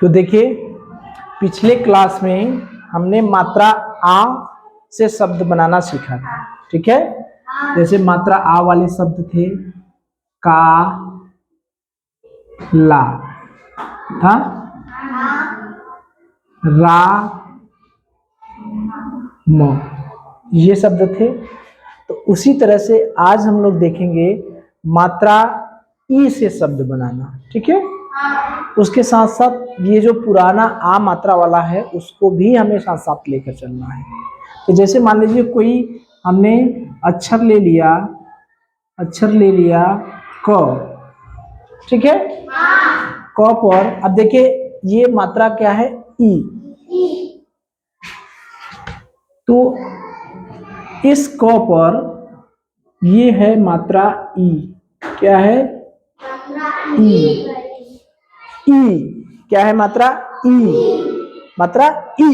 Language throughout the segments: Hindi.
तो देखिए पिछले क्लास में हमने मात्रा आ से शब्द बनाना सीखा था, ठीक है। जैसे मात्रा आ वाले शब्द थे का, ला, था, रा, म, ये शब्द थे। तो उसी तरह से आज हम लोग देखेंगे मात्रा ई से शब्द बनाना, ठीक है। उसके साथ साथ ये जो पुराना आ मात्रा वाला है उसको भी हमें साथ साथ लेकर चलना है। तो जैसे मान लीजिए कोई हमने अक्षर ले लिया क, ठीक है। क पर अब देखिए ये मात्रा क्या है, ई। तो इस क पर ये है मात्रा ई। क्या है, ई। ई क्या है, मात्रा ई, मात्रा ई,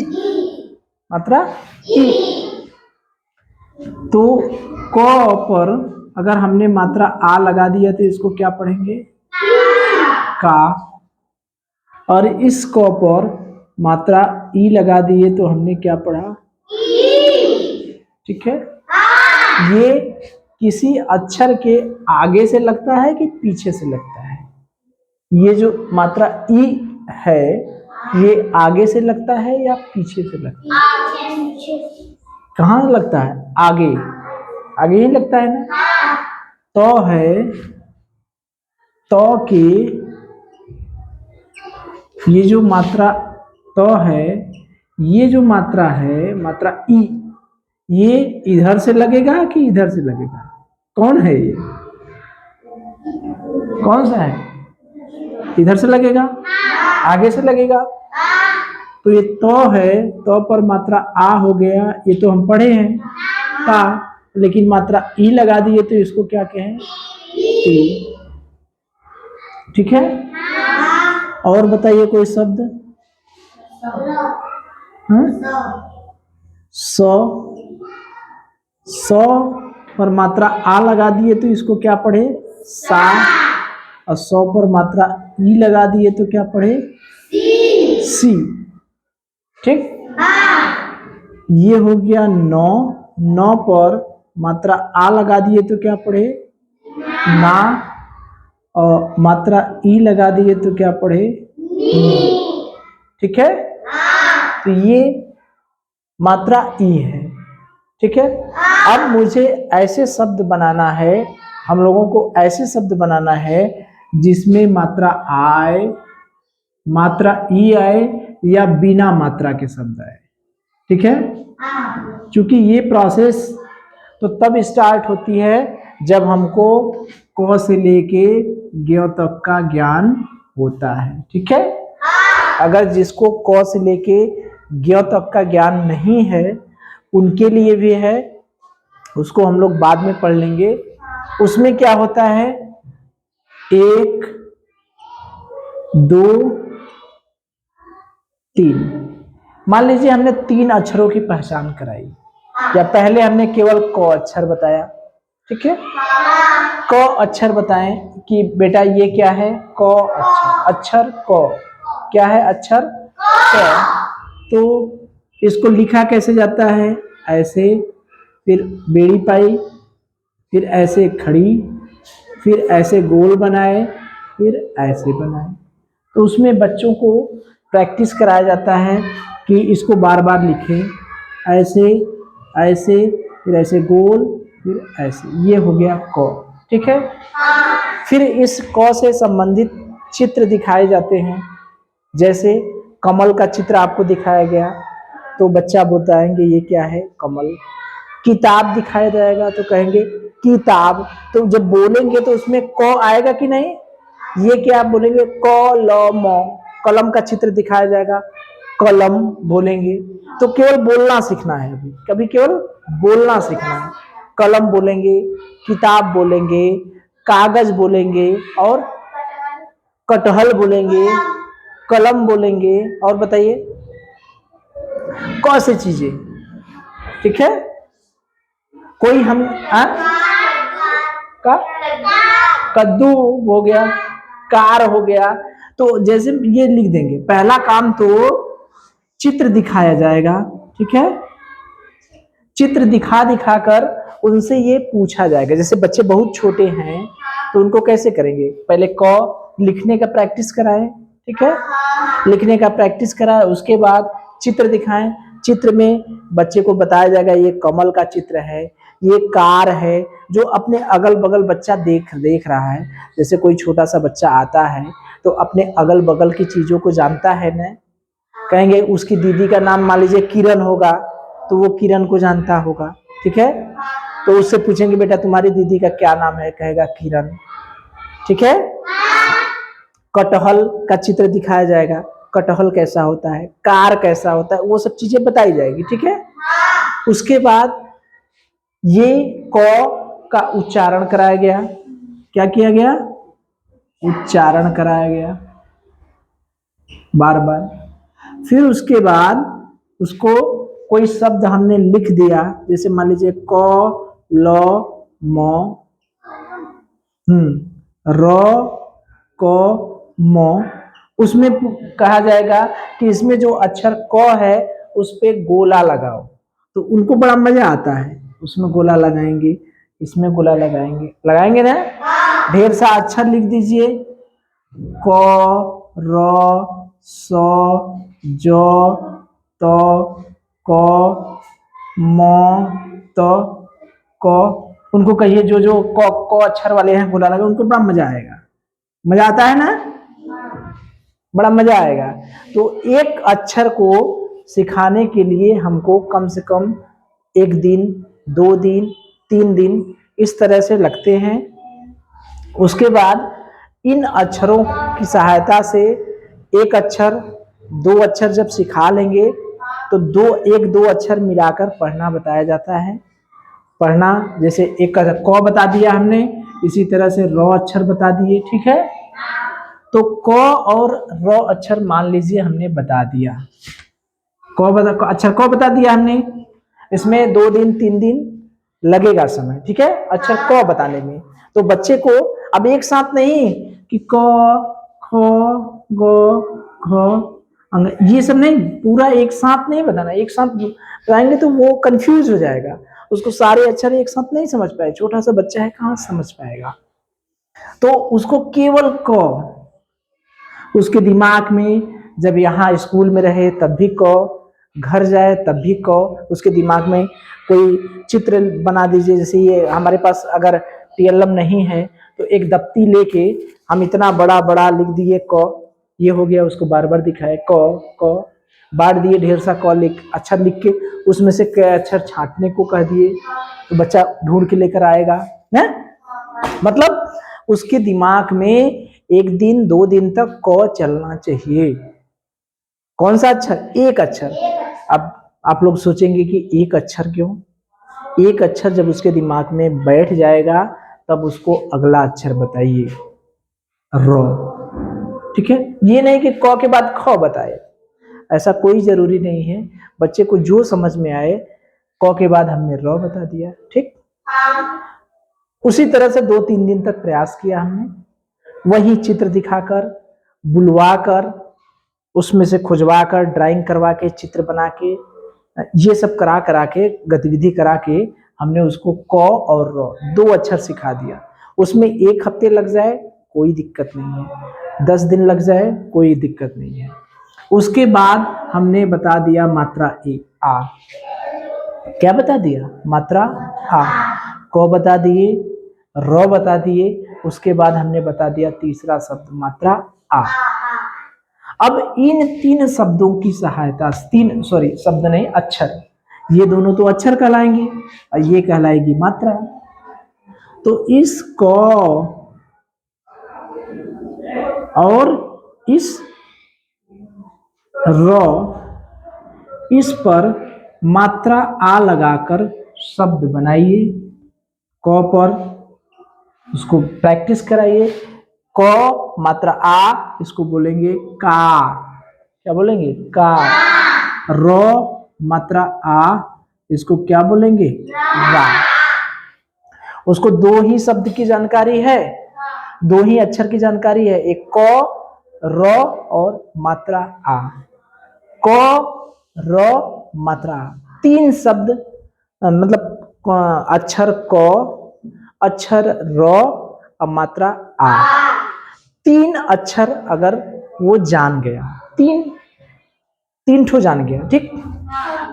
मात्रा ई। तो क पर अगर हमने मात्रा आ लगा दिया तो इसको क्या पढ़ेंगे, का। और इस क पर मात्रा ई लगा दिए तो हमने क्या पढ़ा, ठीक है। ये किसी अक्षर के आगे से लगता है कि पीछे से लगता है। ये जो मात्रा ई है ये आगे से लगता है या पीछे से लगता है, कहाँ लगता है, आगे, आगे ही लगता है ना। तो है, तो के ये जो मात्रा तो है, ये जो मात्रा है मात्रा ई, ये इधर से लगेगा कि इधर से लगेगा, कौन है ये, कौन सा है, इधर से लगेगा, आगे से लगेगा। तो ये तो है, तो पर मात्रा आ हो गया, ये तो हम पढ़े हैं ता, लेकिन मात्रा ई लगा दिए तो इसको क्या कहें, ती, ठीक है। और बताइए कोई शब्द, सौ, सौ पर मात्रा आ लगा दिए तो इसको क्या पढ़े, सा। और 100 पर मात्रा ई लगा दिए तो क्या पढ़े, सी, ठीक। ये हो गया 9, 9 पर मात्रा आ लगा दिए तो क्या पढ़े, ना। और मात्रा ई लगा दिए तो क्या पढ़े, ठीक है। तो ये मात्रा ई है, ठीक है। अब मुझे ऐसे शब्द बनाना है, हम लोगों को ऐसे शब्द बनाना है जिसमें मात्रा आए, मात्रा ई आए या बिना मात्रा के शब्द आए, ठीक है। क्योंकि ये प्रोसेस तो तब स्टार्ट होती है जब हमको क से लेके ज्ञ तक का ज्ञान होता है, ठीक है। अगर जिसको क से लेके ज्ञ तक का ज्ञान नहीं है उनके लिए भी है, उसको हम लोग बाद में पढ़ लेंगे। उसमें क्या होता है, 1, 2, 3। मान लीजिए हमने 3 अक्षरों की पहचान कराई, या पहले हमने केवल क अक्षर बताया, ठीक है। क अक्षर बताएं कि बेटा ये क्या है, क अक्षर, अक्षर क क्या है, अक्षर क। तो इसको लिखा कैसे जाता है, ऐसे, फिर बेड़ी पाई, फिर ऐसे खड़ी, फिर ऐसे गोल बनाए, फिर ऐसे बनाए। तो उसमें बच्चों को प्रैक्टिस कराया जाता है कि इसको बार बार लिखें, ऐसे ऐसे, फिर ऐसे गोल, फिर ऐसे। ये हो गया क, ठीक है। फिर इस क से संबंधित चित्र दिखाए जाते हैं। जैसे कमल का चित्र आपको दिखाया गया तो बच्चा बताएंगे ये क्या है, कमल। किताब दिखाया जाएगा तो कहेंगे किताब। तो जब बोलेंगे तो उसमें क आएगा कि नहीं, ये क्या आप बोलेंगे, कलम। कलम का चित्र दिखाया जाएगा, कलम बोलेंगे। तो केवल बोलना सीखना है, अभी कभी केवल बोलना सीखना है। कलम बोलेंगे, किताब बोलेंगे, कागज बोलेंगे, और कटहल बोलेंगे, कलम बोलेंगे। और बताइए कौन सी चीजें, ठीक है। कोई हम का कद्दू हो गया, कार हो गया। तो जैसे ये लिख देंगे, पहला काम तो चित्र दिखाया जाएगा, ठीक है, चित्र दिखा दिखा कर उनसे ये पूछा जाएगा। जैसे बच्चे बहुत छोटे हैं तो उनको कैसे करेंगे, पहले क लिखने का प्रैक्टिस कराएं, ठीक है, लिखने का प्रैक्टिस कराएं, उसके बाद चित्र दिखाएं। चित्र में बच्चे को बताया जाएगा ये कमल का चित्र है, ये कार है, जो अपने अगल बगल बच्चा देख रहा है। जैसे कोई छोटा सा बच्चा आता है तो अपने अगल बगल की चीजों को जानता है ना, कहेंगे उसकी दीदी का नाम मान लीजिए किरण होगा तो वो किरण को जानता होगा, ठीक है, तो उससे पूछेंगे बेटा तुम्हारी दीदी का क्या नाम है, कहेगा किरण, ठीक है। कटहल का चित्र दिखाया जाएगा, कटहल कैसा होता है, कार कैसा होता है, वो सब चीजें बताई जाएगी, ठीक है। उसके बाद ये क का उच्चारण कराया गया, क्या किया गया, उच्चारण कराया गया बार बार। फिर उसके बाद उसको कोई शब्द हमने लिख दिया, जैसे मान लीजिए क ल म र क म, उसमें कहा जाएगा कि इसमें जो अक्षर क है उस पे गोला लगाओ, तो उनको बड़ा मजा आता है, उसमें गोला लगाएंगे, इसमें गोला लगाएंगे ना। ढेर सा अक्षर लिख दीजिए, क र स ज त क म त क, उनको कहिए जो जो क अक्षर वाले हैं गोला लगा, उनको बड़ा मजा आएगा, मजा आता है ना, बड़ा मजा आएगा। तो एक अक्षर को सिखाने के लिए हमको कम से कम 1 दिन 2 दिन 3 दिन इस तरह से लगते हैं। उसके बाद इन अक्षरों की सहायता से एक अक्षर 2 अक्षर जब सिखा लेंगे तो 1-2 अक्षर मिलाकर पढ़ना बताया जाता है। पढ़ना जैसे एक क बता दिया हमने, इसी तरह से र अक्षर बता दिए, ठीक है। तो क और र अक्षर मान लीजिए हमने बता दिया, अक्षर क बता दिया हमने, इसमें 2 दिन 3 दिन लगेगा समय, ठीक है, अक्षर क बताने में। तो बच्चे को अब एक साथ नहीं कि क ख ग घ ये सब नहीं, पूरा एक साथ नहीं बताना, एक साथ बताएंगे तो वो कंफ्यूज हो जाएगा, उसको सारे अक्षर एक साथ नहीं समझ पाए, छोटा सा बच्चा है कहाँ समझ पाएगा। तो उसको केवल क, उसके दिमाग में जब यहाँ स्कूल में रहे तब भी क, घर जाए तब भी क, उसके दिमाग में कोई चित्र बना दीजिए। जैसे ये हमारे पास अगर टीएलएम नहीं है तो एक दफ्ती लेके हम इतना बड़ा बड़ा लिख दिए क, ये हो गया, उसको बार बार दिखाए क बांट दिए, ढेर सा क अक्षर लिख के उसमें से कई अक्षर छांटने को कह दिए तो बच्चा ढूंढ के लेकर आएगा ना। मतलब उसके दिमाग में 1 दिन 2 दिन तक क चलना चाहिए। कौन सा अक्षर, एक अक्षर। अब आप लोग सोचेंगे कि एक अक्षर क्यों, एक अक्षर जब उसके दिमाग में बैठ जाएगा तब उसको अगला अक्षर बताइए, र, ठीक है। ये नहीं कि क के बाद ख बताए, ऐसा कोई जरूरी नहीं है, बच्चे को जो समझ में आए, क के बाद हमने र बता दिया, ठीक। उसी तरह से 2-3 दिन तक प्रयास किया हमने, वही चित्र दिखाकर, बुलवाकर, उसमें से खुजवाकर, ड्राइंग करवा के, चित्र बना के, ये सब करा के, गतिविधि करा के हमने उसको क और र 2 अक्षर सिखा दिया। उसमें 1 हफ्ते लग जाए कोई दिक्कत नहीं है, 10 दिन लग जाए कोई दिक्कत नहीं है। उसके बाद हमने बता दिया मात्रा आ, क्या बता दिया, मात्रा आ, क बता दिए, र बता दिए, उसके बाद हमने बता दिया तीसरा शब्द मात्रा आ। अब इन 3 शब्दों की सहायता, शब्द नहीं अक्षर, ये दोनों तो अक्षर कहलाएंगे और ये कहलाएगी मात्रा। तो इस क और इस र, इस पर मात्रा आ लगाकर शब्द बनाइए, क पर उसको प्रैक्टिस कराइए, क मात्रा आ, इसको बोलेंगे का, क्या बोलेंगे, का। र मात्रा आ, इसको क्या बोलेंगे, रा। उसको 2 ही शब्द की जानकारी है, 2 ही अक्षर की जानकारी है, एक क र और मात्रा आ, क र मात्रा आ, तीन शब्द मतलब अक्षर क, अक्षर र और मात्रा आ, तीन अक्षर अगर वो जान गया, तीन ठो जान गया, ठीक।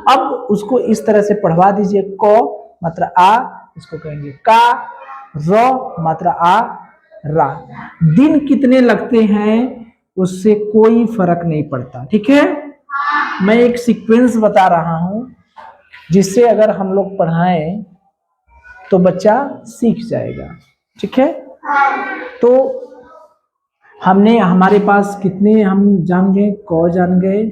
अब उसको इस तरह से पढ़वा दीजिए, क मात्रा आ, इसको कहेंगे का, र मात्रा आ, रा। दिन कितने लगते हैं उससे कोई फर्क नहीं पड़ता, ठीक है। मैं एक सीक्वेंस बता रहा हूं जिससे अगर हम लोग पढ़ाएं तो बच्चा सीख जाएगा, ठीक है। तो हमने हमारे पास कितने हम जान गए, क जान गए,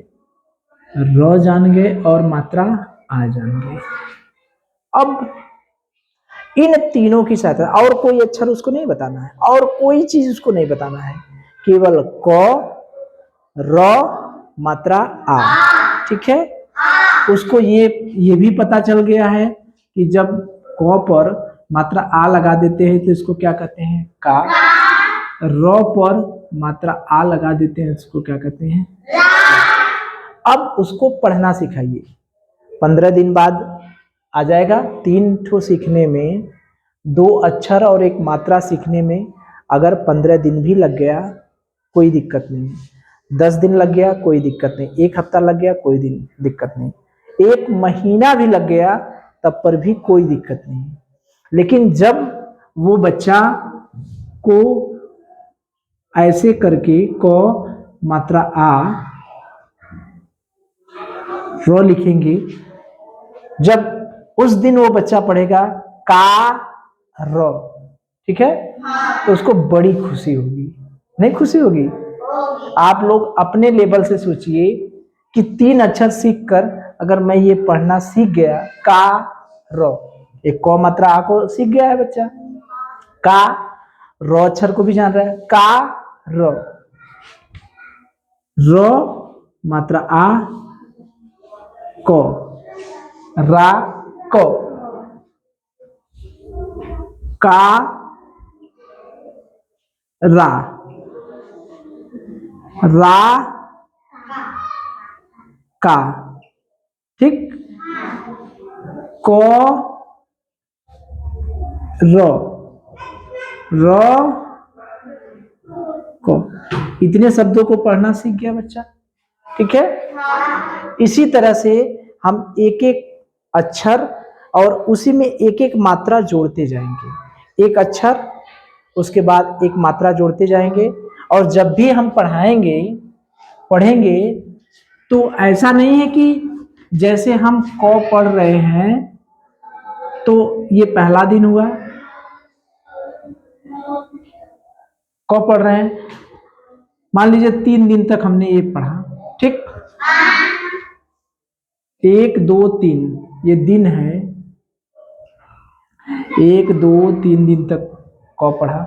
र जान गए और मात्रा आ जान गए। अब इन तीनों की सहायता, और कोई अक्षर उसको नहीं बताना है, और कोई चीज उसको नहीं बताना है, केवल क, र, मात्रा आ, ठीक है। उसको ये भी पता चल गया है कि जब क पर मात्रा आ लगा देते हैं तो इसको क्या कहते हैं, का। र पर मात्रा आ लगा देते हैं इसको क्या कहते हैं, अब उसको पढ़ना सिखाइए, 15 दिन बाद आ जाएगा। 3 ठो सीखने में, 2 अक्षर और 1 मात्रा सीखने में अगर 15 दिन भी लग गया कोई दिक्कत नहीं, 10 दिन लग गया कोई दिक्कत नहीं, 1 हफ्ता लग गया कोई दिन दिक्कत नहीं, 1 महीना भी लग गया तब पर भी कोई दिक्कत नहीं। लेकिन जब वो बच्चा को ऐसे करके क मात्रा आ र लिखेंगे, जब उस दिन वो बच्चा पढ़ेगा का र, ठीक है, तो उसको बड़ी खुशी होगी, नहीं खुशी होगी। आप लोग अपने लेवल से सोचिए कि 3 अक्षर सीख कर अगर मैं ये पढ़ना सीख गया का र, एक क मात्रा आ को सीख गया है बच्चा, का र अक्षर को भी जान रहा है, का र मात्रा आ, क, रा क, का रा, रा का, ठीक, क र क, इतने शब्दों को पढ़ना सीख गया बच्चा, ठीक है। इसी तरह से हम एक एक अक्षर और उसी में एक एक मात्रा जोड़ते जाएंगे, एक अक्षर उसके बाद एक मात्रा जोड़ते जाएंगे। और जब भी हम पढ़ेंगे तो ऐसा नहीं है कि जैसे हम क पढ़ रहे हैं तो ये पहला दिन हुआ, क पढ़ रहे हैं, मान लीजिए 3 दिन तक हमने ये पढ़ा, ठीक, 1 2 3 ये दिन है, 1 2 3 दिन तक क पढ़ा,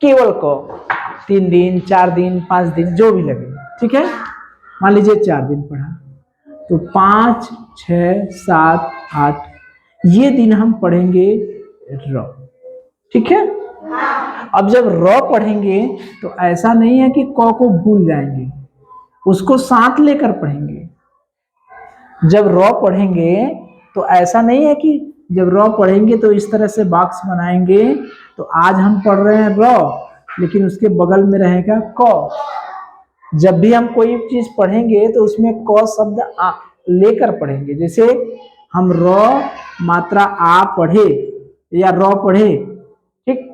केवल क, 3 दिन 4 दिन 5 दिन जो भी लगे, ठीक है। मान लीजिए 4 दिन पढ़ा तो 5 6 7 8 ये दिन हम पढ़ेंगे र, ठीक है। अब जब र पढ़ेंगे तो ऐसा नहीं है कि क को भूल जाएंगे, उसको साथ लेकर पढ़ेंगे। जब र पढ़ेंगे तो ऐसा नहीं है कि जब र पढ़ेंगे तो इस तरह से बॉक्स बनाएंगे, तो आज हम पढ़ रहे हैं र लेकिन उसके बगल में रहेगा क। जब भी हम कोई चीज पढ़ेंगे तो उसमें क शब्द लेकर पढ़ेंगे, जैसे हम र मात्रा आ पढ़े या र पढ़े, ठीक,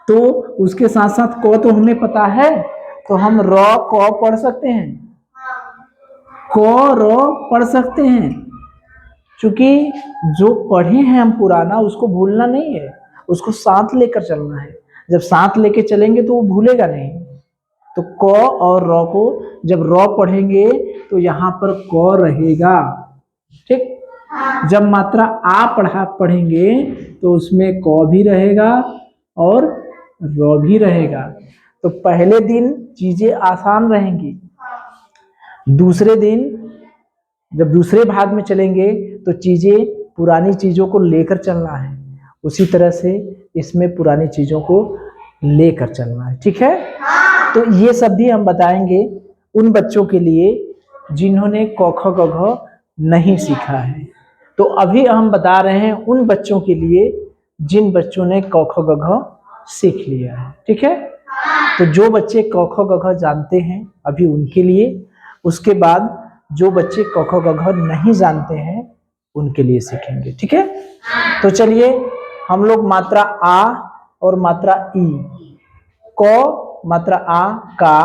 तो उसके साथ साथ क तो हमें पता है तो हम र क पढ़ सकते हैं, क र पढ़ सकते हैं, क्योंकि जो पढ़े हैं हम पुराना उसको भूलना नहीं है, उसको साथ लेकर चलना है। जब साथ लेके चलेंगे तो वो भूलेगा नहीं। तो क और र को जब र पढ़ेंगे तो यहाँ पर क रहेगा, ठीक। जब मात्रा आ पढ़ेंगे तो उसमें क भी रहेगा और र भी रहेगा। तो पहले दिन चीजें आसान रहेंगी, दूसरे दिन जब दूसरे भाग में चलेंगे तो चीजें पुरानी चीजों को लेकर चलना है, उसी तरह से इसमें पुरानी चीजों को लेकर चलना है, ठीक है। तो ये सब भी हम बताएंगे उन बच्चों के लिए जिन्होंने क ख ग घ नहीं सीखा है। तो अभी हम बता रहे हैं उन बच्चों के लिए जिन बच्चों ने क ख ग घ सीख लिया है। ठीक है, तो जो बच्चे क ख ग घ जानते हैं अभी उनके लिए, उसके बाद जो बच्चे क ख ग घ नहीं जानते हैं उनके लिए सीखेंगे। ठीक है, तो चलिए हम लोग मात्रा आ और मात्रा ई, क मात्रा आ का,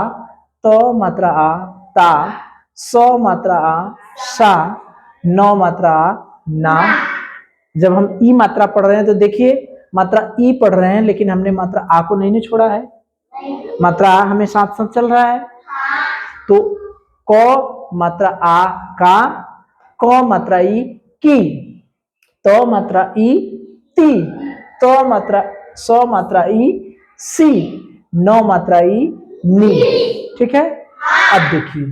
त मात्रा आ ता, स मात्रा आ सा, न मात्रा आ ना। जब हम ई मात्रा पढ़ रहे हैं तो देखिए मात्रा ई पढ़ रहे हैं लेकिन हमने मात्रा आ को नहीं छोड़ा है, मात्रा आ हमें साथ साथ चल रहा है। तो क मात्रा आ का, क मात्रा ई की, त मात्रा ई ती, त मात्रा स मात्रा ई सी, न मात्रा ई नी। ठीक है, अब देखिए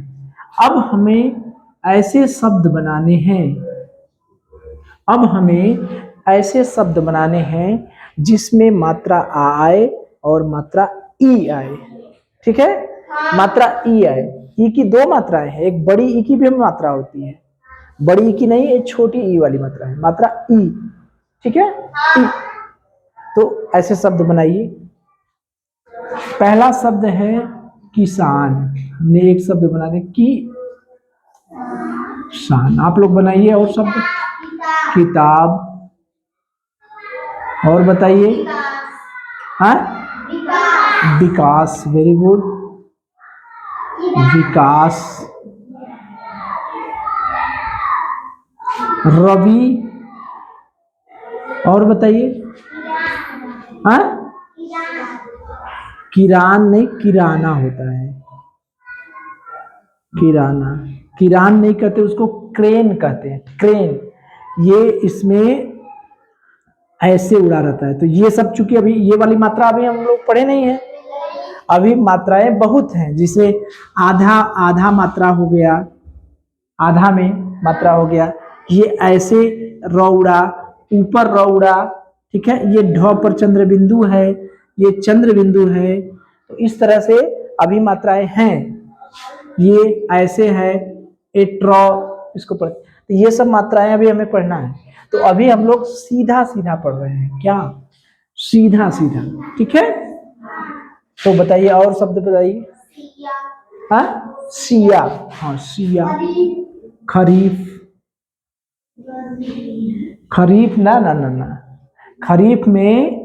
अब हमें ऐसे शब्द बनाने हैं, अब हमें ऐसे शब्द बनाने हैं जिसमें मात्रा आ आए और मात्रा ई आए। ठीक है, मात्रा ई आए। ई की दो मात्राएं हैं, एक बड़ी ई की भी मात्रा होती है, बड़ी ई की नहीं, एक छोटी ई वाली मात्रा है, मात्रा ई। ठीक है, ई। तो ऐसे शब्द बनाइए। पहला शब्द है किसान, हमने एक शब्द बना दे की शान। आप लोग बनाइए और शब्द, किताब, और बताइए, हाँ विकास, वेरी गुड, विकास, रवि, और बताइए, हाँ किरान नहीं, किराना होता है, किराना, किरान नहीं कहते उसको, क्रेन कहते हैं, क्रेन। ये इसमें ऐसे उड़ा रहता है। तो ये सब चूंकि अभी ये वाली मात्रा अभी हम लोग पढ़े नहीं है, अभी मात्राएं बहुत हैं, जिसे आधा आधा मात्रा हो गया, आधा में मात्रा हो गया, ये ऐसे रौड़ा, ऊपर रौड़ा। ठीक है, ये ढ पर चंद्र बिंदु है, ये चंद्र बिंदु है। तो इस तरह से अभी मात्राएं हैं, ये ऐसे है, एट्रॉ, इसको पढ़। तो ये सब मात्राएं अभी हमें पढ़ना है। तो अभी हम लोग सीधा सीधा पढ़ रहे हैं, क्या सीधा सीधा। ठीक है, तो बताइए और शब्द बताइए। हाँ सिया, हाँ सिया, खरीफ, खरीफ ना ना ना ना, खरीफ में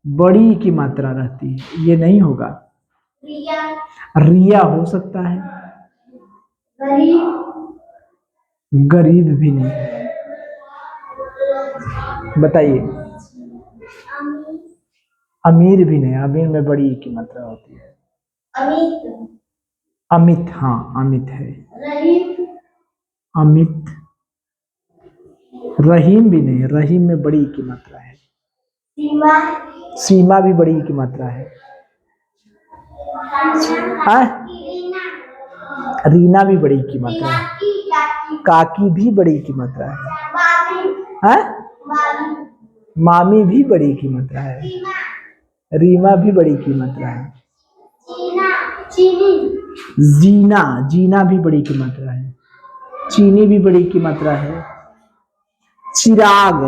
बड़ी की मात्रा रहती है, ये नहीं होगा। रिया हो सकता है, गरीब भी नहीं। बताइए, अमीर भी नहीं, अमीर में बड़ी की मात्रा होती है। अमित, अमित, हाँ अमित है। अमित, रहीम भी नहीं, रहीम में बड़ी की मात्रा है। सीमा, सीमा भी बड़ी की मात्रा है। रीना भी बड़ी की मात्रा है, काकी भी बड़ी की मात्रा है, मामी भी बड़ी की मात्रा है, रीमा भी बड़ी की मात्रा है, जीना, जीना भी बड़ी की मात्रा है, चीनी भी बड़ी की मात्रा है, चिराग,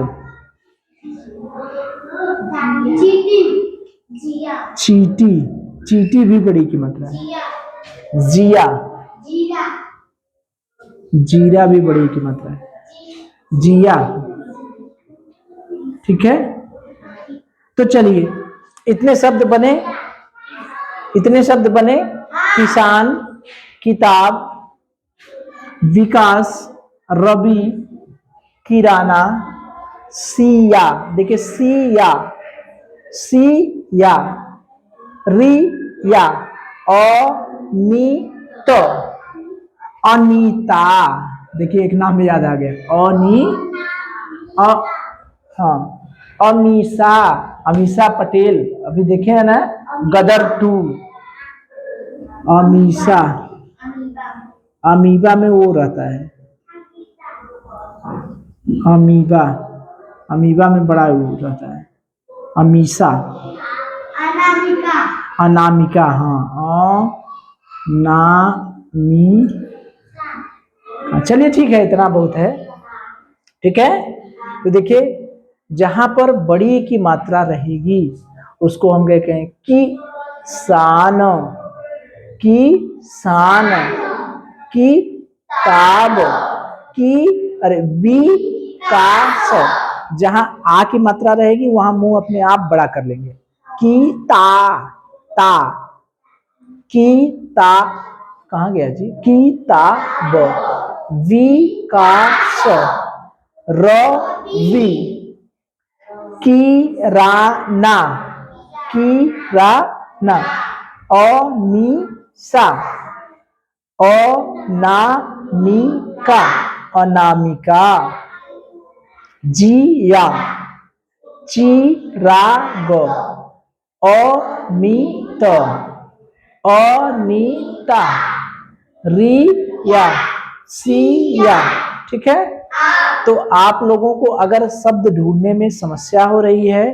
चीटी, चीटी भी बड़ी की मात्रा है, जिया, जीरा भी बड़ी की मात्रा है, जिया। ठीक है, तो चलिए इतने शब्द बने, इतने शब्द बने, किसान, किताब, विकास, रवि, किराना, सिया, देखिए सिया, सिया, रिया, अनित, अनीता, देखिए एक नाम याद आ गया, हाँ अमीषा, अमीषा पटेल, अभी देखे है ना गदर 2, अमीषा, अमीबा में वो रहता है, अमीबा, अमीबा में बड़ा वो रहता है, अमीषा, अनामिका, अनामिका, हाँ अनामिका। चलिए ठीक है, इतना बहुत है, ठीक है। तो देखिए जहां पर बड़ी की मात्रा रहेगी उसको हम क्या कहें, किसान, किसान, किताब, की अरे विकास। जहां आ की मात्रा रहेगी वहां मुंह अपने आप बड़ा कर लेंगे, की ता की ता, कहाँ गया जी, किताब, विकास, रवि, किराना, किराना, अमीषा, अनामिका, अनामिका, जिया, चिराग, अमित, अनीता, रिया, सिया, ठीक है। तो आप लोगों को अगर शब्द ढूंढने में समस्या हो रही है,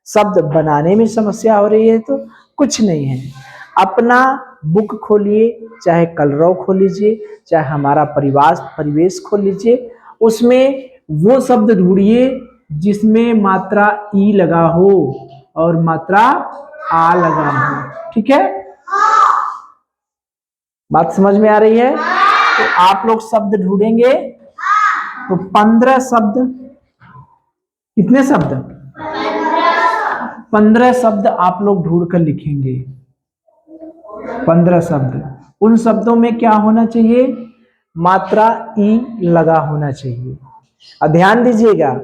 शब्द बनाने में समस्या हो रही है, तो कुछ नहीं है, अपना बुक खोलिए, चाहे कलरव खोल लीजिए, चाहे हमारा परिवेश खोल लीजिए, उसमें वो शब्द ढूंढिए जिसमें मात्रा ई लगा हो और मात्रा आ लगा हो, ठीक है। बात समझ में आ रही है? तो आप लोग शब्द ढूंढेंगे तो 15 शब्द, कितने शब्द, 15 शब्द आप लोग ढूंढ कर लिखेंगे, 15 शब्द। उन शब्दों में क्या होना चाहिए, मात्रा ई लगा होना चाहिए। और ध्यान दीजिएगा,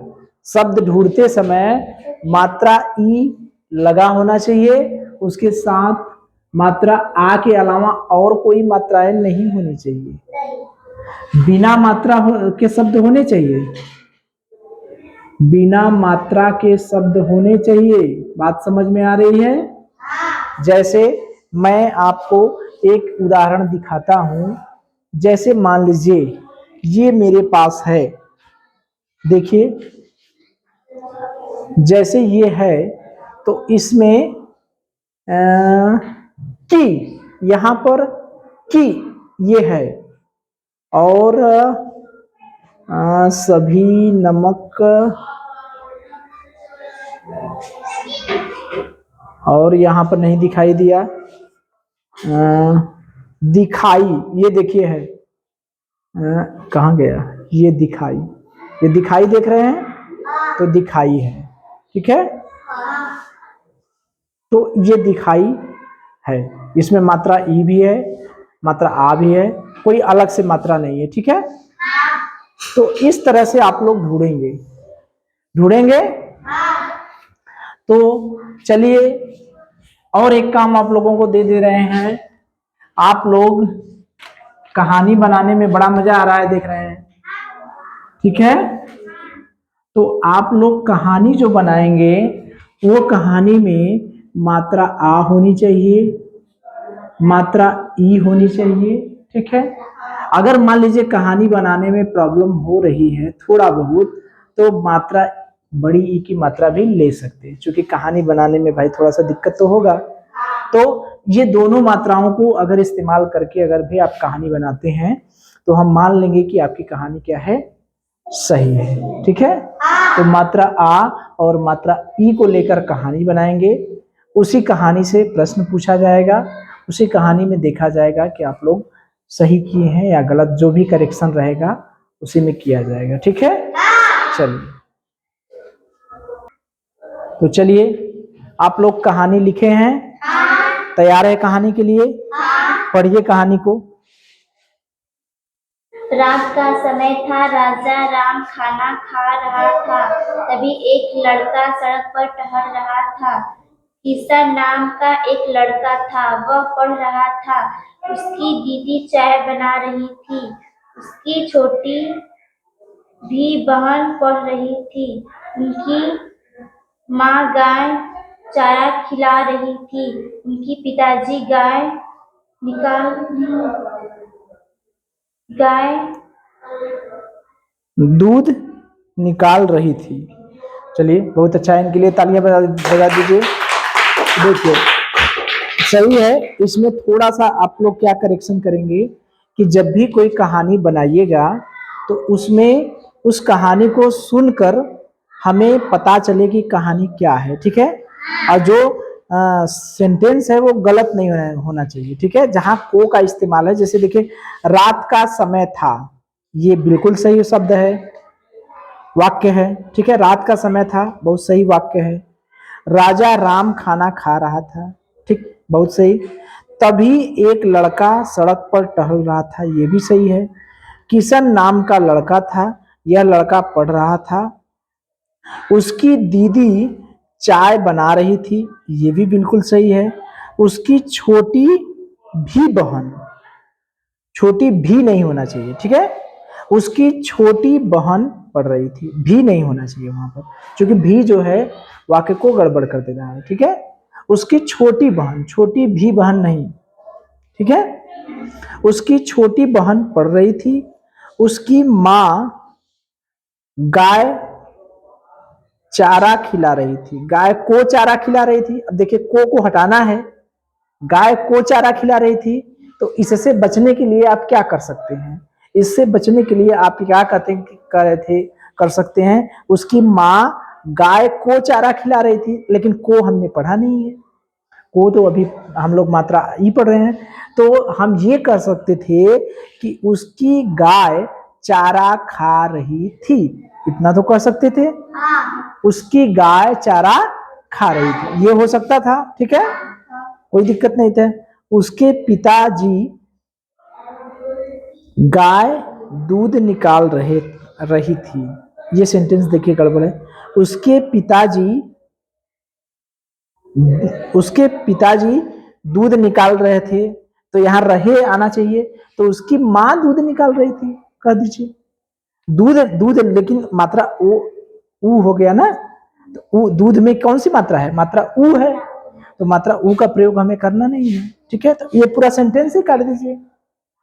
शब्द ढूंढते समय मात्रा ई लगा होना चाहिए, उसके साथ मात्रा आ के अलावा और कोई मात्राएं नहीं होनी चाहिए। बिना मात्रा के शब्द होने चाहिए, बिना मात्रा के शब्द होने चाहिए। बात समझ में आ रही है? जैसे मैं आपको एक उदाहरण दिखाता हूं, जैसे मान लीजिए ये मेरे पास है, देखिए जैसे ये है, तो इसमें की, यहां पर की ये है, और सभी नमक, और यहां पर नहीं दिखाई दिया, दिखाई, ये देखिए है, कहाँ गया, ये दिखाई, ये दिखाई देख रहे हैं, तो दिखाई है, ठीक है। तो ये दिखाई है, इसमें मात्रा ई भी है, मात्रा आ भी है, कोई अलग से मात्रा नहीं है, ठीक है। तो इस तरह से आप लोग ढूंढेंगे, ढूंढेंगे। तो चलिए और एक काम आप लोगों को दे रहे हैं, आप लोग कहानी बनाने में बड़ा मजा आ रहा है, देख रहे हैं, ठीक है। तो आप लोग कहानी जो बनाएंगे वो कहानी में मात्रा आ होनी चाहिए, मात्रा ई होनी चाहिए, ठीक है। अगर मान लीजिए कहानी बनाने में प्रॉब्लम हो रही है थोड़ा बहुत, तो मात्रा बड़ी ई की मात्रा भी ले सकते हैं, क्योंकि कहानी बनाने में भाई थोड़ा सा दिक्कत तो होगा। तो ये दोनों मात्राओं को अगर इस्तेमाल करके अगर भी आप कहानी बनाते हैं तो हम मान लेंगे कि आपकी कहानी क्या है, सही है, ठीक है। तो मात्रा आ और मात्रा ई को लेकर कहानी बनाएंगे, उसी कहानी से प्रश्न पूछा जाएगा, उसी कहानी में देखा जाएगा कि आप लोग सही किए हैं या गलत, जो भी करेक्शन रहेगा उसी में किया जाएगा, ठीक है। चलिए, तो चलिए आप लोग कहानी लिखे हैं, तैयार है कहानी के लिए? पढ़िए कहानी को। रात का समय था, राजा राम खाना खा रहा था, तभी एक लड़का सड़क पर टहल रहा था। किशन नाम का एक लड़का था, वह पढ़ रहा था, उसकी दीदी चाय बना रही थी, उसकी छोटी भी बहन पढ़ रही थी, उनकी माँ गाय चारा खिला रही थी, उनकी पिताजी दूध निकाल रही थी। चलिए बहुत अच्छा है, इनके लिए तालियां बजा दीजिए। देखिए सही है। इसमें थोड़ा सा आप लोग क्या करेक्शन करेंगे कि जब भी कोई कहानी बनाइएगा तो उसमें उस कहानी को सुनकर हमें पता चले कि कहानी क्या है, ठीक है। और जो सेंटेंस है वो गलत नहीं होना चाहिए, ठीक है। जहां को का इस्तेमाल है, जैसे देखिए रात का समय था, ये बिल्कुल सही शब्द है, वाक्य है, ठीक है। रात का समय था, बहुत सही वाक्य है। राजा राम खाना खा रहा था, ठीक, बहुत सही। तभी एक लड़का सड़क पर टहल रहा था, ये भी सही है। किशन नाम का लड़का था, यह लड़का पढ़ रहा था। उसकी दीदी चाय बना रही थी, ये भी बिल्कुल सही है। उसकी छोटी भी बहन, छोटी भी नहीं होना चाहिए, ठीक है। उसकी छोटी बहन पढ़ रही थी, भी नहीं होना चाहिए वहां पर, क्योंकि भी जो है वाक्य को गड़बड़ कर देना है, ठीक है। उसकी छोटी बहन, छोटी भी बहन नहीं, ठीक है। उसकी छोटी बहन पढ़ रही थी। उसकी माँ गाय चारा खिला रही थी, गाय को चारा खिला रही थी। अब देखिए को हटाना है, गाय को चारा खिला रही थी, तो इससे बचने के लिए आप क्या कर सकते हैं, इससे बचने के लिए आप क्या कर सकते हैं, उसकी माँ गाय को चारा खिला रही थी, लेकिन को हमने पढ़ा नहीं है, को तो अभी हम लोग मात्रा ही पढ़ रहे हैं। तो हम ये कर सकते थे कि उसकी गाय चारा खा रही थी, इतना तो कर सकते थे। उसकी गाय चारा खा रही थी, ये हो सकता था, ठीक है, कोई दिक्कत नहीं था। उसके पिताजी गाय दूध निकाल रही थी, ये सेंटेंस देखिए गड़बड़ है। उसके पिताजी दूध निकाल रहे थे, तो यहाँ रहे आना चाहिए, तो उसकी माँ दूध निकाल रही थी, कह दीजिए दूध दूध, लेकिन मात्रा ऊ हो गया ना, तो दूध में कौन सी मात्रा है, मात्रा ऊ है, तो मात्रा ऊ का प्रयोग हमें करना नहीं है, ठीक है। तो ये पूरा सेंटेंस ही काट दीजिए।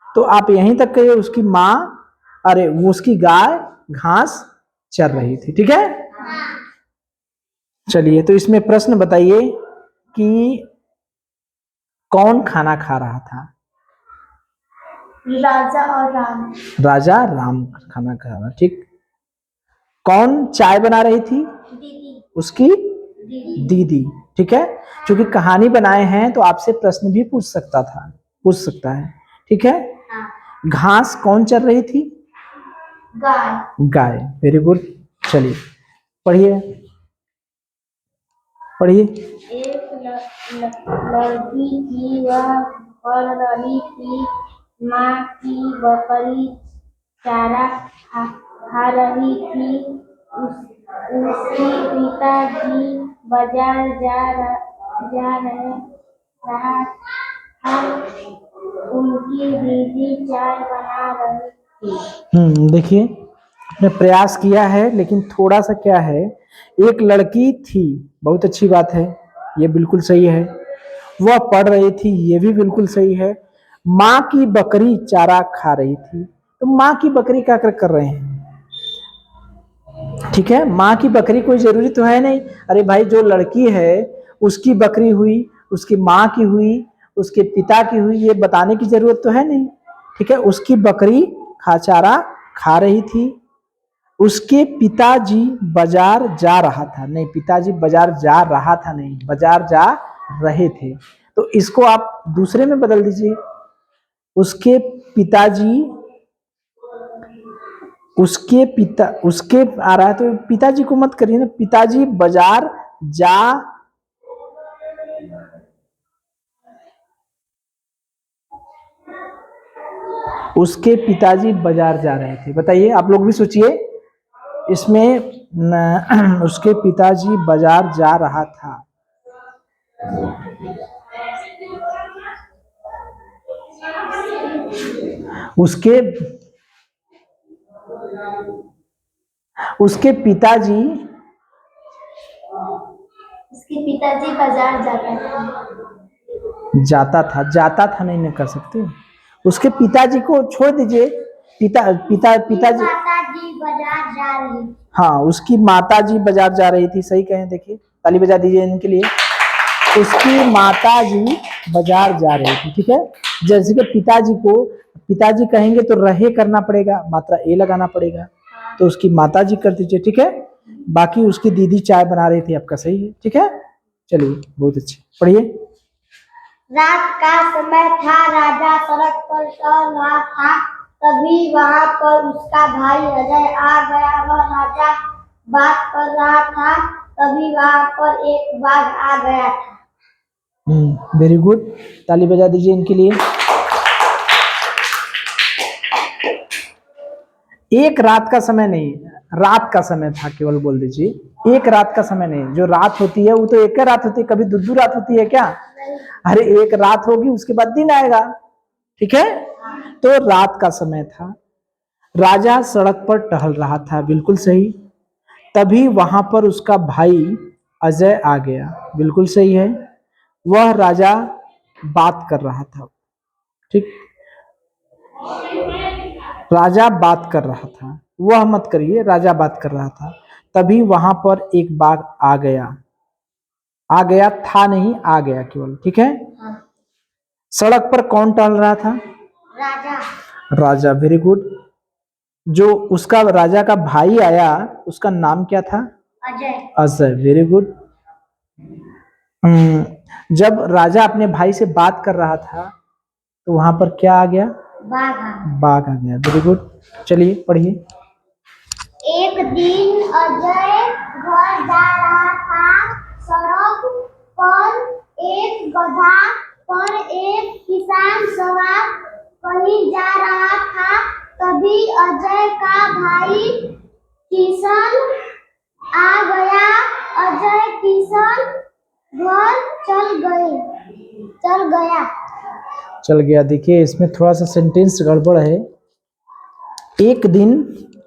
तो आप यहीं तक कहिए उसकी माँ, अरे वो उसकी गाय घास चर रही थी, ठीक है। चलिए, तो इसमें प्रश्न बताइए कि कौन खाना खा रहा था। राजा और राम। राजा राम खाना खा रहा, ठीक। कौन चाय बना रही थी, दीदी। उसकी दीदी, ठीक है। क्योंकि कहानी बनाए हैं तो आपसे प्रश्न भी पूछ सकता है, ठीक है। घास कौन चर रही थी, गाय, वेरी गुड। चलिए पढ़िए पढ़िए। एक लड़की थी, वह पढ़ रही थी। माँ की बकरी चारा खा रही थी। उसके पिताजी बाजार जा रहा था। उनकी दीदी चाय बना रही थी। देखिए आपने प्रयास किया है, लेकिन थोड़ा सा क्या है, एक लड़की थी, बहुत अच्छी बात है, ये बिल्कुल सही है। वह पढ़ रही थी, ये भी बिल्कुल सही है। माँ की बकरी चारा खा रही थी, तो माँ की बकरी क्या कर रहे हैं, ठीक है। माँ की बकरी कोई जरूरी तो है नहीं, अरे भाई जो लड़की है उसकी बकरी हुई, उसकी माँ की हुई, उसके पिता की हुई, ये बताने की जरूरत तो है नहीं, ठीक है। उसकी बकरी चारा खा रही थी। उसके पिताजी बाजार जा रहा था, नहीं, पिताजी बाजार जा रहा था नहीं, बाजार जा रहे थे, तो इसको आप दूसरे में बदल दीजिए। उसके पिताजी, उसके आ रहा है तो पिताजी को मत करिए ना, पिताजी बाजार जा, उसके पिताजी बाजार जा रहे थे, बताइए आप लोग भी सोचिए इसमें उसके पिताजी बाजार जा रहा था, उसके पिताजी, उसके पिताजी बाजार जाता था नहीं कर सकते। उसके पिताजी को छोड़ दीजिए, पिताजी माताजी बाजार जा रही। हाँ, उसकी माताजी बाजार जा रही थी, सही कहें, देखिए ताली बजा दीजिए इनके लिए। उसकी माता जी बाजार जा रही थी। ठीक है, जैसे कि पिताजी कहेंगे तो रहे करना पड़ेगा, मात्रा ए लगाना पड़ेगा, तो उसकी माता जी कर दीजिए। ठीक है, बाकी उसकी दीदी चाय बना रही थी, आपका सही है। ठीक है, चलिए बहुत अच्छे, पढ़िए। रात का समय था, राजा सड़क पर चल रहा था, तभी वहां पर उसका भाई अजय आ गया। वह राजा बात कर रहा था, तभी वहां पर एक बाघ आ गया था। वेरी गुड, ताली बजा दीजिए इनके लिए। एक रात का समय नहीं, रात का समय था, केवल बोल दीजिए। एक रात का समय नहीं, जो रात होती है वो तो एक रात होती है, कभी दो रात होती है क्या? अरे एक रात होगी, उसके बाद दिन आएगा। ठीक है, तो रात का समय था, राजा सड़क पर टहल रहा था, बिल्कुल सही। तभी वहां पर उसका भाई अजय आ गया, बिल्कुल सही है। वह राजा बात कर रहा था। ठीक, राजा बात कर रहा था, वह मत करिए, राजा बात कर रहा था। तभी वहां पर एक बाघ आ गया, आ गया था नहीं, आ गया केवल। ठीक है, सड़क पर कौन टहल रहा था? राजा। राजा, वेरी गुड। जो उसका राजा का भाई आया, उसका नाम क्या था? अजय। Ajay, very good. जब राजा अपने भाई से बात कर रहा था तो वहां पर क्या आ गया? बाघ आ गया, वेरी गुड। चलिए पढ़िए। एक दिन अजय घर जा रहा था, सड़क पर एक गधा पर एक किसान सवार कहीं जा रहा था। तभी अजय का भाई किशन आ गया। अजय किशन घर चल गया। देखिए इसमें थोड़ा सा सेंटेंस गड़बड़ है। एक दिन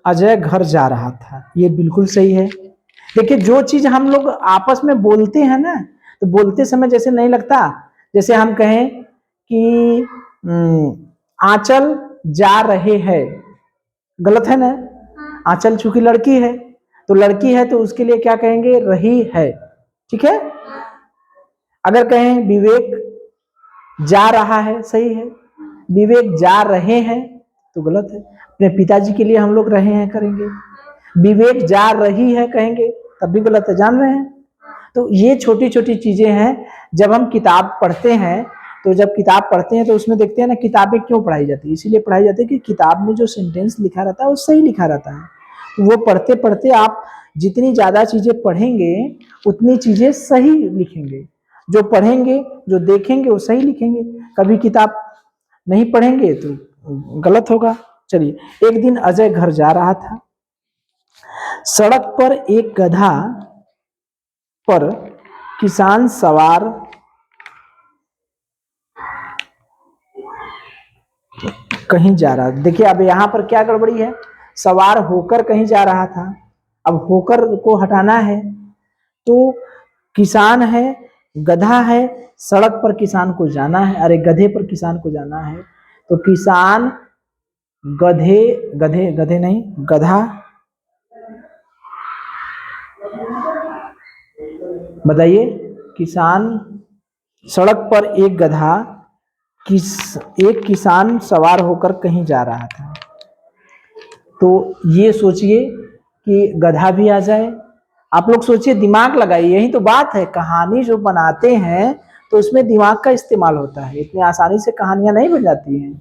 अजय घर जा रहा था, ये बिल्कुल सही है। देखिए जो चीज हम लोग आपस में बोलते हैं ना, तो बोलते समय जैसे नहीं लगता, जैसे हम कहें कि आंचल जा रहे हैं, गलत है ना? आंचल चूंकि लड़की है, तो लड़की है तो उसके लिए क्या कहेंगे? रही है। ठीक है, अगर कहें विवेक जा रहा है, सही है। विवेक जा रहे हैं तो गलत है। अपने पिताजी के लिए हम लोग रहे हैं करेंगे, विवेक जा रही है कहेंगे तब भी गलत है, जान रहे हैं। तो ये छोटी छोटी चीजें हैं। जब हम किताब पढ़ते हैं, तो जब किताब पढ़ते हैं तो उसमें देखते हैं ना, किताबें क्यों पढ़ाई जाती है? इसीलिए पढ़ाई जाती है कि किताब में जो सेंटेंस लिखा रहता है वो सही लिखा रहता है। तो वो पढ़ते पढ़ते आप जितनी ज्यादा चीजें पढ़ेंगे उतनी चीजें सही लिखेंगे। जो पढ़ेंगे, जो देखेंगे वो सही लिखेंगे। कभी किताब नहीं पढ़ेंगे तो गलत होगा। चलिए, एक दिन अजय घर जा रहा था, सड़क पर एक गधा पर किसान सवार कहीं जा रहा। देखिए अब यहाँ पर क्या गड़बड़ी है, सवार होकर कहीं जा रहा था, अब होकर को हटाना है। तो किसान है, गधा है, सड़क पर किसान को जाना है, अरे गधे पर किसान को जाना है। तो किसान गधे नहीं, गधा, बताइए। किसान, सड़क पर एक गधा, एक किसान सवार होकर कहीं जा रहा था। तो ये सोचिए कि गधा भी आ जाए। आप लोग सोचिए, दिमाग लगाइए, यही तो बात है। कहानी जो बनाते हैं तो उसमें दिमाग का इस्तेमाल होता है, इतनी आसानी से कहानियां नहीं बन जाती हैं।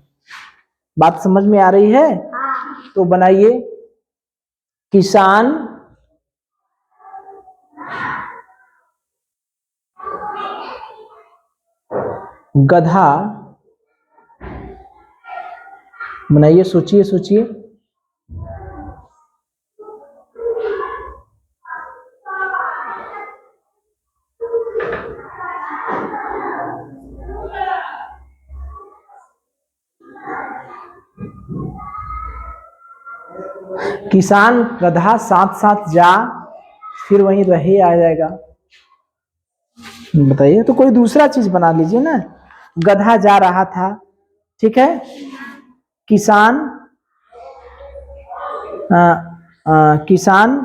बात समझ में आ रही है? तो बनाइए, किसान गधा, बनाइए, सोचिए सोचिए। किसान गधा साथ साथ जा, फिर वहीं रहे आ जाएगा। बताइए, तो कोई दूसरा चीज बना लीजिए ना। गधा जा रहा था, ठीक है, किसान किसान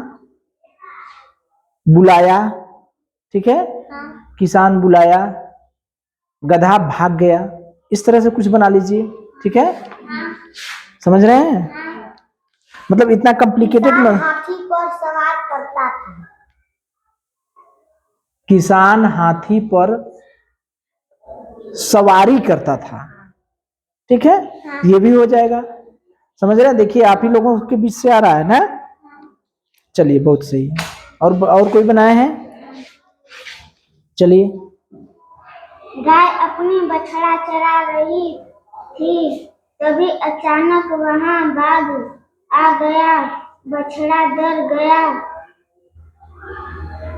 बुलाया, ठीक है, किसान बुलाया, गधा भाग गया, इस तरह से कुछ बना लीजिए। ठीक है, समझ रहे हैं? मतलब इतना कॉम्प्लिकेटेड में। हाथी पर सवार करता था। किसान हाथी पर सवारी करता था। ठीक है, ये भी हो जाएगा। समझ रहे हैं? देखिए आप ही लोगों के बीच से आ रहा है ना। चलिए बहुत सही है। और कोई बनाए हैं? चलिए। गाय अपनी बछड़ा चरा रही थी, तभी अचानक वहां बाघ आ गया। बछड़ा डर गया,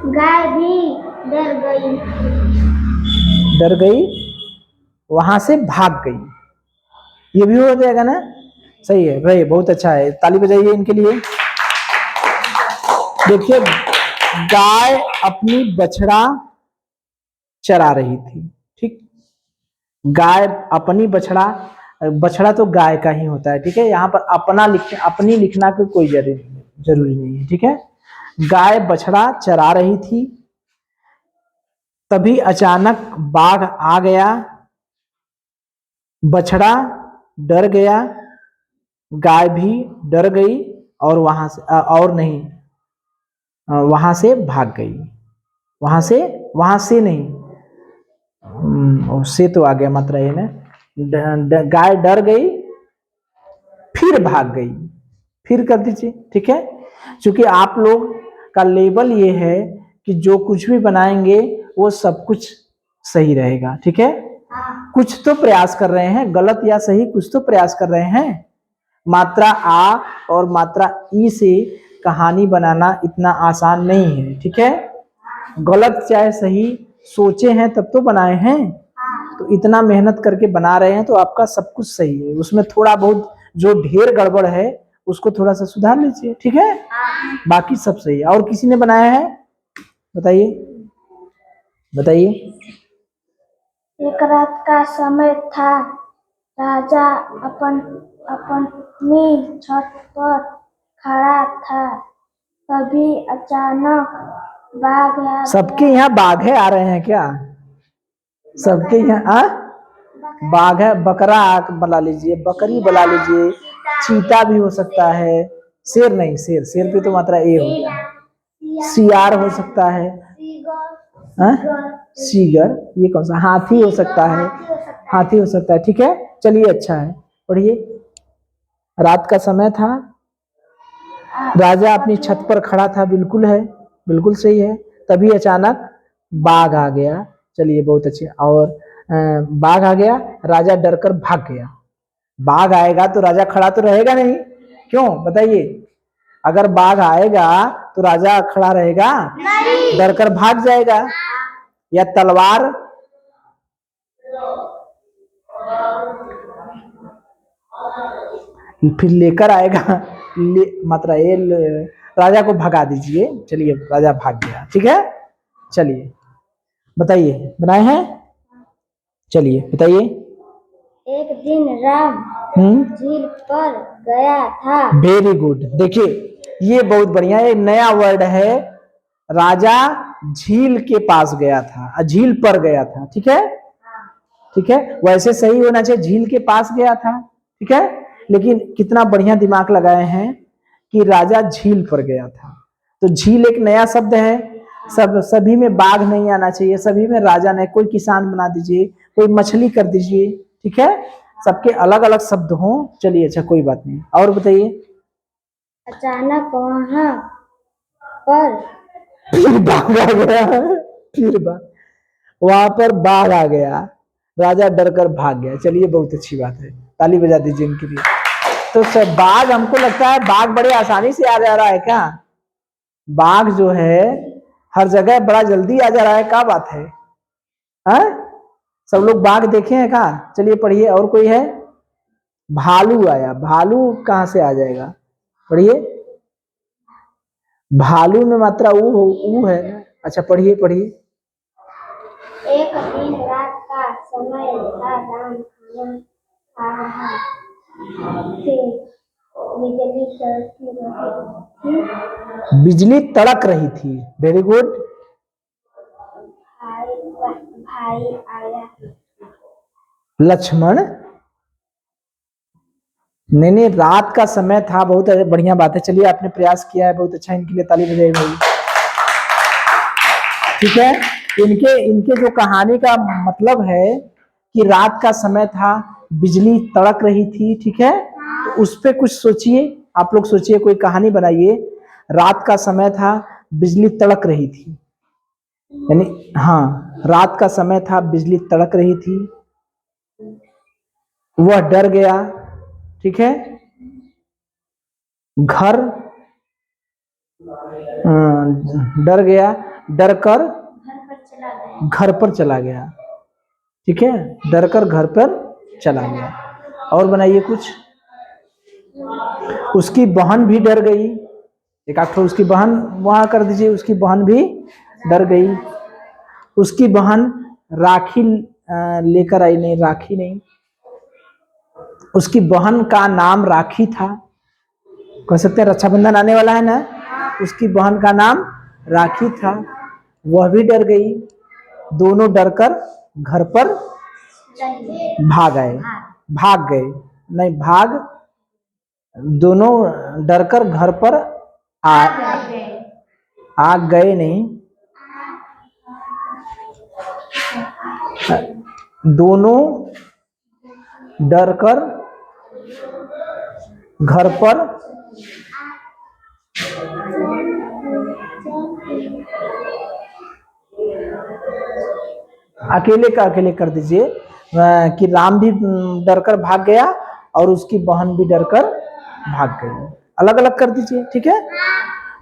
गाय भी डर गई। डर गई, वहां से भाग गई। ये भी हो जाएगा ना। सही है भाई, बहुत अच्छा है, ताली बजाइए इनके लिए। देखिए, गाय अपनी बछड़ा चरा रही थी। ठीक, गाय अपनी बछड़ा, बछड़ा तो गाय का ही होता है। ठीक है, यहाँ पर अपनी लिखना की कोई जरूरी नहीं है। ठीक है, गाय बछड़ा चरा रही थी, तभी अचानक बाघ आ गया, बछड़ा डर गया, गाय भी डर गई और वहां से भाग गई। वहां से नहीं, से तो आ गया मात्रा ये ना। गाय डर गई, फिर भाग गई, फिर कर दीजिए। ठीक है, क्योंकि आप लोग का लेवल ये है कि जो कुछ भी बनाएंगे वो सब कुछ सही रहेगा। ठीक है, कुछ तो प्रयास कर रहे हैं, गलत या सही कुछ तो प्रयास कर रहे हैं। मात्रा आ और मात्रा ई से कहानी बनाना इतना आसान नहीं है। ठीक है, गलत चाहे सही सोचे हैं तब तो बनाए हैं। तो इतना मेहनत करके बना रहे हैं तो आपका सब कुछ सही है। उसमें थोड़ा बहुत जो ढेर गड़बड़ है उसको थोड़ा सा सुधार लीजिए। ठीक है, बाकी सब सही है। और किसी ने बनाया है? बताइए बताइए। एक रात का समय था, राजा अपनी छत पर खड़ा था, तभी अचानक बाघ आ सबके यहाँ बाघे आ रहे हैं क्या? सबके यहाँ बाघ है, बकरा बना लीजिए, बकरी बना लीजिए, चीता भी हो सकता है, शेर नहीं, शेर पे तो मात्रा ए हो गया, सियार हो सकता है, सीगर, ये कौन सा, हाथी हो सकता है, हाथी हो सकता है। ठीक है, चलिए अच्छा है, पढ़िए। रात का समय था, राजा अपनी छत पर खड़ा था, बिल्कुल है, बिल्कुल सही है। तभी अचानक बाघ आ गया, चलिए बहुत अच्छे। और बाघ आ गया, राजा डरकर भाग गया। बाघ आएगा तो राजा खड़ा तो रहेगा नहीं, क्यों बताइए? अगर बाघ आएगा तो राजा खड़ा रहेगा? डरकर भाग जाएगा। या तलवार, फिर लेकर आएगा, मात्रा ये, राजा को भगा दीजिए। चलिए, राजा भाग गया। ठीक है, चलिए बताइए, बनाए हैं? चलिए बताइए। एक दिन राम झील पर गया था। Very good. देखिए ये बहुत बढ़िया है, नया वर्ड है। राजा झील के पास गया था, झील पर गया था। ठीक है, ठीक है, वैसे सही होना चाहिए, झील के पास गया था। ठीक है, लेकिन कितना बढ़िया दिमाग लगाए हैं कि राजा झील पर गया था। तो झील एक नया शब्द है, सभी में बाघ नहीं आना चाहिए, सभी में राजा नहीं। कोई किसान बना दीजिए, कोई मछली कर दीजिए। ठीक है, सबके अलग अलग शब्द हों। चलिए अच्छा, कोई बात नहीं, और बताइए। अचानक वहां पर फिर बाघ आ गया, फिर वहां पर बाघ आ गया, राजा डरकर भाग गया। चलिए बहुत अच्छी बात है, ताली बजा दीजिए इनके लिए। तो सब बाघ, हमको लगता है बाघ बड़े आसानी से आ जा रहा है क्या? बाघ जो है हर जगह बड़ा जल्दी आ जा रहा है, क्या बात है? हाँ, सब लोग बाघ देखे हैं क्या? चलिए पढ़िए। और कोई है? भालू आया, भालू कहां से आ जाएगा? पढ़िए। भालू में मात्रा ऊ है ना। अच्छा पढ़िए पढ़िए। एक दिन रात का समय था, राम खाना खा रहा थे, बिजली कड़क रही थी। बिजली तड़क रही थी, वेरी गुड। भाई आया। लक्ष्मण, नहीं, रात का समय था। बहुत बढ़िया बात है। चलिए, आपने प्रयास किया है, बहुत अच्छा। इनके लिए ताली बजाइए भाई। ठीक है, इनके जो कहानी का मतलब है कि रात का समय था, बिजली तड़क रही थी। ठीक है, तो उस पे कुछ सोचिए, आप लोग सोचिए, कोई कहानी बनाइए। रात का समय था, बिजली तड़क रही थी, यानी हाँ, रात का समय था, बिजली तड़क रही थी, वह डर गया। ठीक है, घर डर गया, डर कर घर पर चला गया। ठीक है, डर कर घर पर चला गया। और बनाइए कुछ। उसकी बहन भी डर गई। एक आखिर उसकी बहन वहां कर दीजिए। उसकी बहन भी डर गई। उसकी बहन राखी लेकर आई। नहीं, राखी नहीं, उसकी बहन का नाम राखी था। कह सकते हैं रक्षाबंधन आने वाला है ना, उसकी बहन का नाम राखी था। वह भी डर गई। दोनों डरकर घर पर भाग आए। भाग गए, नहीं, दोनों डरकर घर पर आ गए नहीं, दोनों डरकर घर पर अकेले का अकेले कर दीजिए कि राम भी डरकर भाग गया और उसकी बहन भी डरकर भाग गई। अलग अलग कर दीजिए। ठीक है,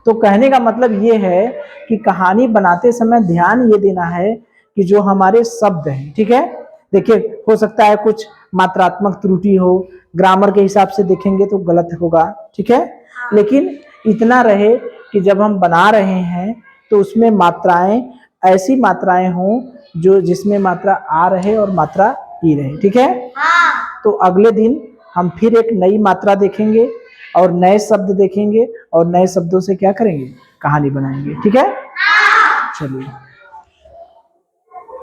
तो कहने का मतलब ये है कि कहानी बनाते समय ध्यान ये देना है कि जो हमारे शब्द हैं, ठीक है, देखिए, हो सकता है कुछ मात्रात्मक त्रुटि हो, ग्रामर के हिसाब से देखेंगे तो गलत होगा। ठीक है, लेकिन इतना रहे कि जब हम बना रहे हैं तो उसमें मात्राएं ऐसी मात्राएं हों जो जिसमें मात्रा आ रहे और मात्रा ई रहे। ठीक है, तो अगले दिन हम फिर एक नई मात्रा देखेंगे और नए शब्द देखेंगे और नए शब्दों से क्या करेंगे, कहानी बनाएंगे। ठीक है, चलिए।